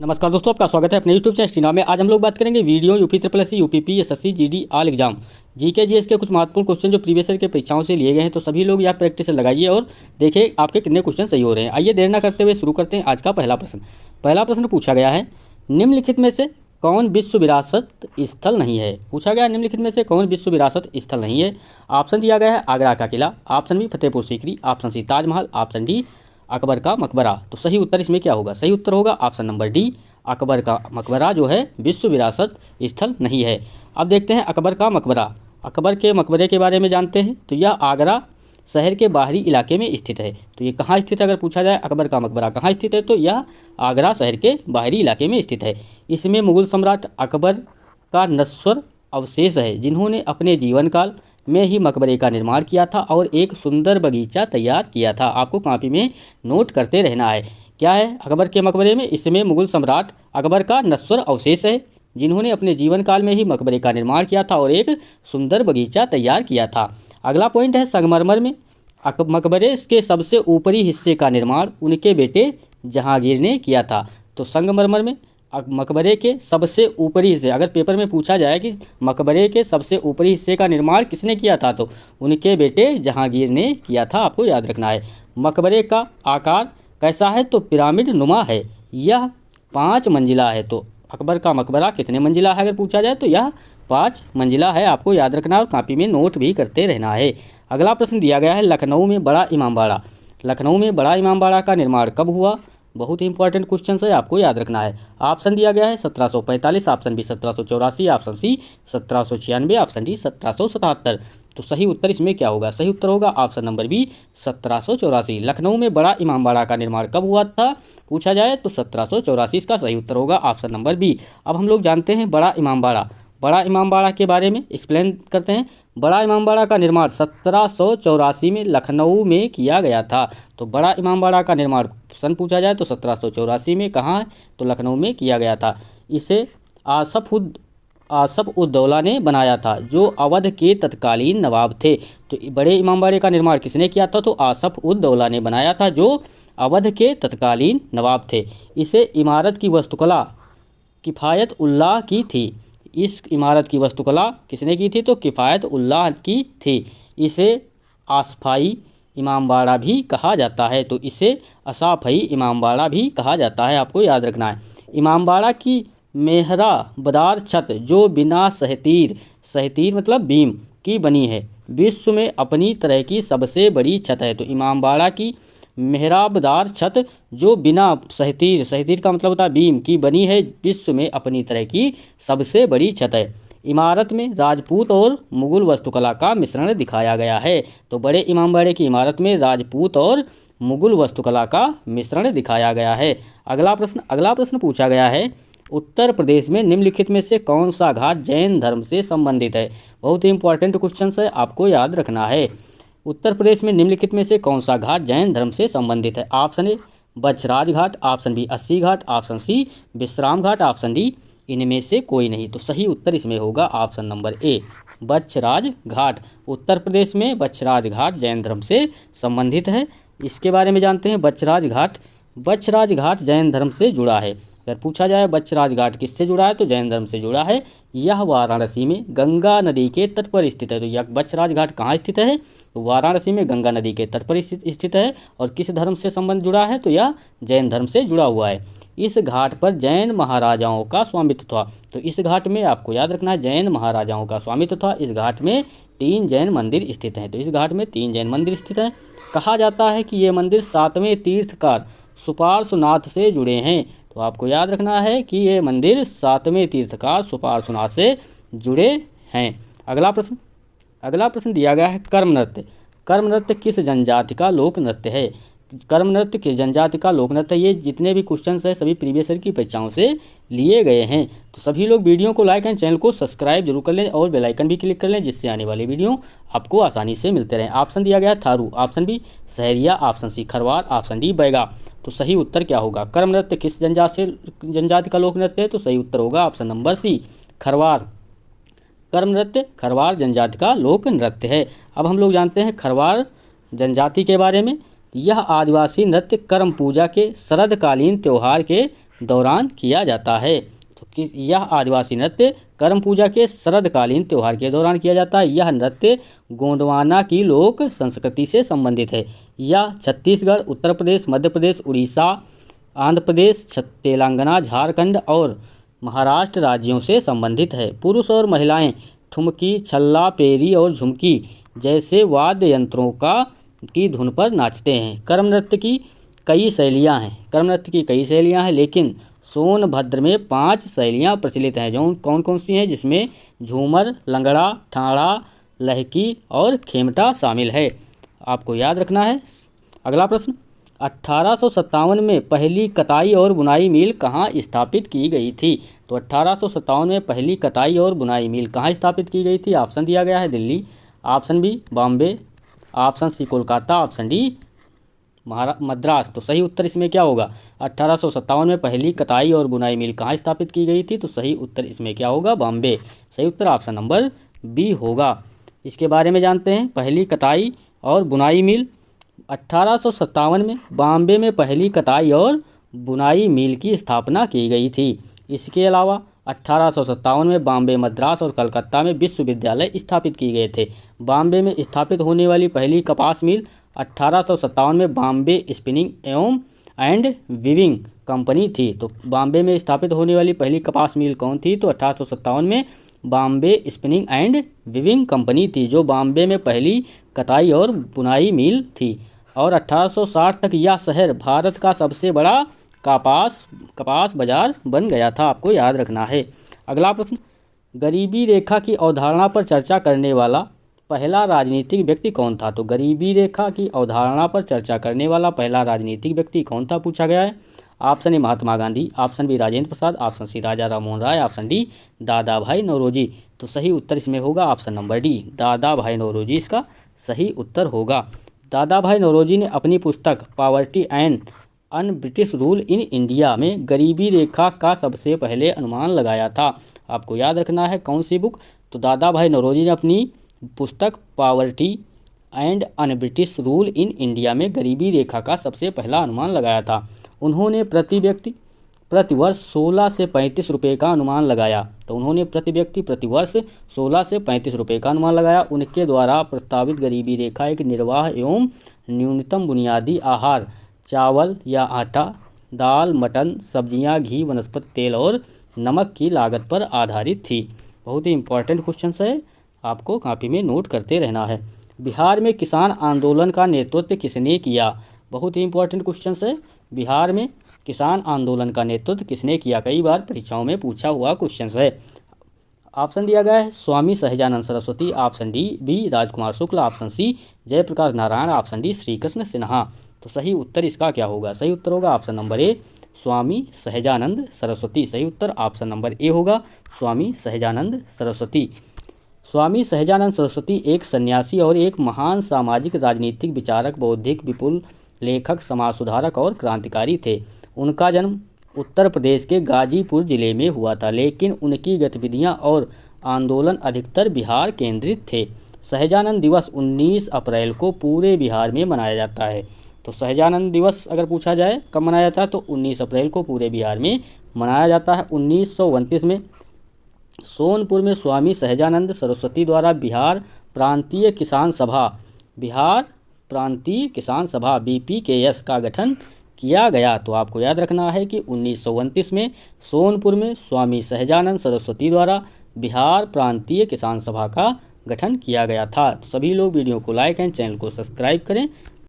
नमस्कार दोस्तों, आपका स्वागत है अपने यूट्यूब चैनल स्टीना में। आज हम लोग बात करेंगे video UP triple SC, UPP, SSC, GD all exam, GK GS के कुछ महत्वपूर्ण क्वेश्चन जो प्रीवियस ईयर के परीक्षाओं से लिए गए हैं। तो सभी लोग यह प्रैक्टिस लगाइए और देखिए आपके कितने क्वेश्चन सही हो रहे हैं। आइए देर न करते हुए शुरू करते हैं आज का पहला प्रश्न। पहला प्रश्न पूछा गया है, निम्नलिखित में से कौन विश्व विरासत स्थल नहीं है। पूछा गया निम्नलिखित में से कौन विश्व विरासत स्थल नहीं है। ऑप्शन दिया गया है आगरा का किला, option B Fatehpur Sikri, option C Taj Mahal, option D Akbar का मकबरा। तो सही उत्तर इसमें क्या होगा? सही उत्तर होगा ऑप्शन नंबर डी, अकबर का मकबरा जो है विश्व विरासत स्थल नहीं है। अब देखते हैं अकबर का मकबरा। अकबर के मकबरे के बारे में जानते हैं। तो यह आगरा शहर के बाहरी इलाके में स्थित है। तो ये कहाँ स्थित है? अगर पूछा जाए अकबर का मकबरा कहाँ स्थित है, तो यह आगरा शहर के बाहरी इलाके में स्थित है। इसमें मुगल सम्राट अकबर का नश्वर अवशेष है, जिन्होंने अपने जीवन काल में ही मकबरे का निर्माण किया था और एक सुंदर बगीचा तैयार किया था। आपको कॉपी में नोट करते रहना है। क्या है अकबर के मकबरे में? इसमें मुगल सम्राट अकबर का नश्वर अवशेष है, जिन्होंने अपने जीवन काल में ही मकबरे का निर्माण किया था और एक सुंदर बगीचा तैयार किया था। अगला पॉइंट है संगमरमर में मकबरे के सबसे ऊपरी हिस्से का निर्माण उनके बेटे जहांगीर ने किया था। तो संगमरमर में मकबरे के सबसे ऊपरी हिस्से, अगर पेपर में पूछा जाए कि मकबरे के सबसे ऊपरी हिस्से का निर्माण किसने किया था, तो उनके बेटे जहांगीर ने किया था। आपको याद रखना है। मकबरे का आकार कैसा है? तो पिरामिड नुमा है। यह 5 मंजिला है। तो अकबर का मकबरा कितने मंजिला है अगर पूछा जाए, तो यह 5 मंजिला है। आपको याद रखना और कॉपी में नोट भी करते रहना है। अगला प्रश्न दिया गया है, लखनऊ में बड़ा इमामबाड़ा। लखनऊ में बड़ा इमामबाड़ा का निर्माण कब हुआ? बहुत ही इंपॉर्टेंट क्वेश्चन है, आपको याद रखना है। ऑप्शन दिया गया है 1745, option B 1784, option C 1796, option D 1777। तो सही उत्तर इसमें क्या होगा? सही उत्तर होगा ऑप्शन नंबर बी 1784। लखनऊ में बड़ा इमामबाड़ा का निर्माण कब हुआ था पूछा जाए, तो 1784 इसका सही उत्तर होगा ऑप्शन नंबर बी। अब हम लोग जानते हैं बड़ा इमामबाड़ा। बड़ा इमामबाड़ा के बारे में एक्सप्लेन करते हैं। बड़ा इमामबाड़ा का निर्माण 1784 में लखनऊ में किया गया था। तो बड़ा इमामबाड़ा का निर्माण सन पूछा जाए तो 1784 में कहाँ है, तो लखनऊ में किया गया था। इसे आसफ उद दौला ने बनाया था, जो अवध के तत्कालीन नवाब थे। तो बड़े इमामबाड़े का निर्माण किसने किया था? तो आसफ उद दौला ने बनाया था, जो अवध के तत्कालीन नवाब थे। इसे इमारत की वास्तुकला किफ़ायत उल्लाह की थी। इस इमारत की वास्तुकला किसने की थी? तो किफ़ायत उल्लाह की थी। इसे आसफाई इमामबाड़ा भी कहा जाता है। तो इसे असाफई इमामबाड़ा भी कहा जाता है। आपको याद रखना है। इमामबाड़ा की मेहराबदार छत, जो बिना सहतीर मतलब बीम की बनी है, विश्व में अपनी तरह की सबसे बड़ी छत है। तो इमामबाड़ा की मेहराबदार छत जो बिना सहतीर का मतलब होता है बीम की बनी है, विश्व में अपनी तरह की सबसे बड़ी छत है। इमारत में राजपूत और मुगल वास्तुकला का मिश्रण दिखाया गया है। तो बड़े इमामबाड़े की इमारत में राजपूत और मुगल वास्तुकला का मिश्रण दिखाया गया है। अगला प्रश्न पूछा गया है, उत्तर प्रदेश में निम्नलिखित में से कौन सा घाट जैन धर्म से संबंधित है? बहुत ही इंपॉर्टेंट क्वेश्चन है, आपको याद रखना है। उत्तर प्रदेश में निम्नलिखित में से कौन सा घाट जैन धर्म से संबंधित है? Option A Bachhraj Ghat, option B Assi Ghat, option C Vishram Ghat, option D इनमें से कोई नहीं। तो सही उत्तर इसमें होगा ऑप्शन नंबर ए, बछराज घाट। उत्तर प्रदेश में बछराज घाट जैन धर्म से संबंधित है। इसके बारे में जानते हैं। बछराज घाट जैन धर्म से जुड़ा है। अगर पूछा जाए बछराज घाट किससे जुड़ा है, तो जैन धर्म से जुड़ा है। यह वाराणसी में गंगा नदी के तट पर स्थित है। तो यह बछराज घाट कहाँ स्थित है? तो वाराणसी में गंगा नदी के तट पर स्थित है। और किस धर्म से संबंध जुड़ा है? तो यह जैन धर्म से जुड़ा हुआ है। इस घाट पर जैन महाराजाओं का स्वामित्व था। तो इस घाट में आपको याद रखना है जैन महाराजाओं का स्वामित्व था। इस घाट में 3 जैन मंदिर स्थित हैं। तो इस घाट में 3 जैन मंदिर स्थित हैं। कहा जाता है कि ये मंदिर 7वें तीर्थकार सुपार्श्वनाथ से जुड़े हैं। तो आपको याद रखना है कि ये मंदिर 7वें तीर्थकार सुपार्श्वनाथ से जुड़े हैं। अगला प्रश्न दिया गया है, कर्म नृत्य। कर्म नृत्य किस जनजाति का लोक नृत्य है? कर्म नृत्य किस जनजाति का लोक नृत्य है? ये जितने भी क्वेश्चन है सभी प्रीवियस ईयर की परीक्षाओं से लिए गए हैं। तो सभी लोग वीडियो को लाइक एंड चैनल को सब्सक्राइब जरूर कर लें और बेल आइकन भी क्लिक कर लें, जिससे आने वाले वीडियो आपको आसानी से मिलते रहें। ऑप्शन दिया गया Tharu, option B Sahariya, option C Kharwar, option D Baiga. तो सही उत्तर क्या होगा? कर्म नृत्य किस जनजाति का लोक नृत्य है? तो सही उत्तर होगा ऑप्शन नंबर सी खरवार। कर्म नृत्य खरवार जनजाति का लोक नृत्य है। अब हम लोग जानते हैं खरवार जनजाति के बारे में। यह आदिवासी नृत्य कर्म पूजा के शरदकालीन त्यौहार के दौरान किया जाता है? तो कि यह आदिवासी नृत्य करम पूजा के शरदकालीन त्यौहार के दौरान किया जाता है। यह नृत्य गोंडवाना की लोक संस्कृति से संबंधित है। यह छत्तीसगढ़, उत्तर प्रदेश, मध्य प्रदेश, उड़ीसा, आंध्र प्रदेश, तेलंगाना, झारखंड और महाराष्ट्र राज्यों से संबंधित है। पुरुष और महिलाएं ठुमकी, छल्ला, पेरी और झुमकी जैसे वाद्य यंत्रों की धुन पर नाचते हैं। कर्म नृत्य की कई शैलियाँ हैं, लेकिन सोनभद्र में 5 शैलियाँ प्रचलित हैं। जो कौन कौन सी हैं? जिसमें झूमर, लंगड़ा, ठाड़ा, लहकी और खेमटा शामिल है। आपको याद रखना है। अगला प्रश्न, 1857 में पहली कताई और बुनाई मिल कहाँ स्थापित की गई थी? तो 1857 में पहली कताई और बुनाई मिल कहाँ स्थापित की गई थी? ऑप्शन दिया गया है Delhi, option B Bombay, option C Kolkata, option D Madras. तो सही उत्तर इसमें क्या होगा? 1857 में पहली कताई और बुनाई मिल कहाँ स्थापित की गई थी? तो सही उत्तर इसमें क्या होगा? बॉम्बे। सही उत्तर ऑप्शन नंबर बी होगा। इसके बारे में जानते हैं। पहली कताई और बुनाई मिल 1857 में बॉम्बे में पहली कताई और बुनाई मिल की स्थापना की गई थी। इसके अलावा 1857 में बॉम्बे, मद्रास और कलकत्ता में विश्वविद्यालय स्थापित किए गए थे। बॉम्बे में स्थापित होने वाली पहली कपास मिल 1857 में Bombay spinning and weaving company थी। तो बॉम्बे में स्थापित होने वाली पहली कपास मिल कौन थी? तो 1857 में Bombay spinning and weaving company थी, जो बॉम्बे में पहली कताई और बुनाई मिल थी। और 1860 तक यह शहर भारत का सबसे बड़ा कपास बाजार बन गया था। आपको याद रखना है। अगला प्रश्न, गरीबी रेखा की अवधारणा पर चर्चा करने वाला पहला राजनीतिक व्यक्ति कौन था? तो गरीबी रेखा की अवधारणा पर चर्चा करने वाला पहला राजनीतिक व्यक्ति कौन था, पूछा गया है। Option A Mahatma Gandhi, option B Rajendra Prasad, option C Raja Rammohan Roy, option D Dadabhai Naoroji. तो सही उत्तर इसमें होगा option number D, Dadabhai Naoroji इसका सही उत्तर होगा। दादा भाई नौरोजी ने अपनी पुस्तक poverty and un British rule in India में गरीबी रेखा का सबसे पहले अनुमान लगाया था। आपको याद रखना है कौन सी बुक? तो दादा भाई नौरोजी ने अपनी पुस्तक poverty and un British rule in India में गरीबी रेखा का सबसे पहला अनुमान लगाया था। उन्होंने प्रति व्यक्ति प्रतिवर्ष 16 से 35 रुपये का अनुमान लगाया। तो उन्होंने प्रति व्यक्ति प्रतिवर्ष 16 से 35 रुपये का अनुमान लगाया। उनके द्वारा प्रस्तावित गरीबी रेखा एक निर्वाह एवं न्यूनतम बुनियादी आहार, चावल या आटा, दाल, मटन, सब्जियां, घी, वनस्पति तेल और नमक की लागत पर आधारित थी। बहुत ही इंपॉर्टेंट क्वेश्चन है, आपको कॉपी में नोट करते रहना है। बिहार में किसान आंदोलन का नेतृत्व किसने किया? बहुत ही इंपॉर्टेंट क्वेश्चन है। बिहार में किसान आंदोलन का नेतृत्व किसने किया? कई बार परीक्षाओं में पूछा हुआ क्वेश्चन है। ऑप्शन दिया गया है Swami Sahajanand Saraswati, option D B Rajkumar Shukla, option C Jayaprakash Narayan, option D Shrikrishna Sinha. तो सही उत्तर इसका क्या होगा? सही उत्तर होगा option number A, Swami Sahajanand Saraswati. सही उत्तर ऑप्शन नंबर ए होगा, स्वामी सहजानंद सरस्वती। स्वामी सहजानंद सरस्वती एक सन्यासी और एक महान सामाजिक राजनीतिक विचारक, बौद्धिक विपुल लेखक, समाज सुधारक और क्रांतिकारी थे। उनका जन्म उत्तर प्रदेश के गाजीपुर जिले में हुआ था, लेकिन उनकी गतिविधियां और आंदोलन अधिकतर बिहार केंद्रित थे। सहजानंद दिवस 19 अप्रैल को पूरे बिहार में मनाया जाता है। तो सहजानंद दिवस अगर पूछा जाए कब मनाया जाता है, तो 19 अप्रैल को पूरे बिहार में मनाया जाता है। 1929 में सोनपुर में स्वामी सहजानंद सरस्वती द्वारा बिहार प्रांतीय किसान सभा BPKS का गठन किया गया। तो आपको याद रखना है कि 1929 में सोनपुर में स्वामी सहजानंद सरस्वती द्वारा बिहार प्रांतीय किसान सभा का गठन किया गया था। तो सभी लोग वीडियो को लाइक एंड चैनल को सब्सक्राइब करें।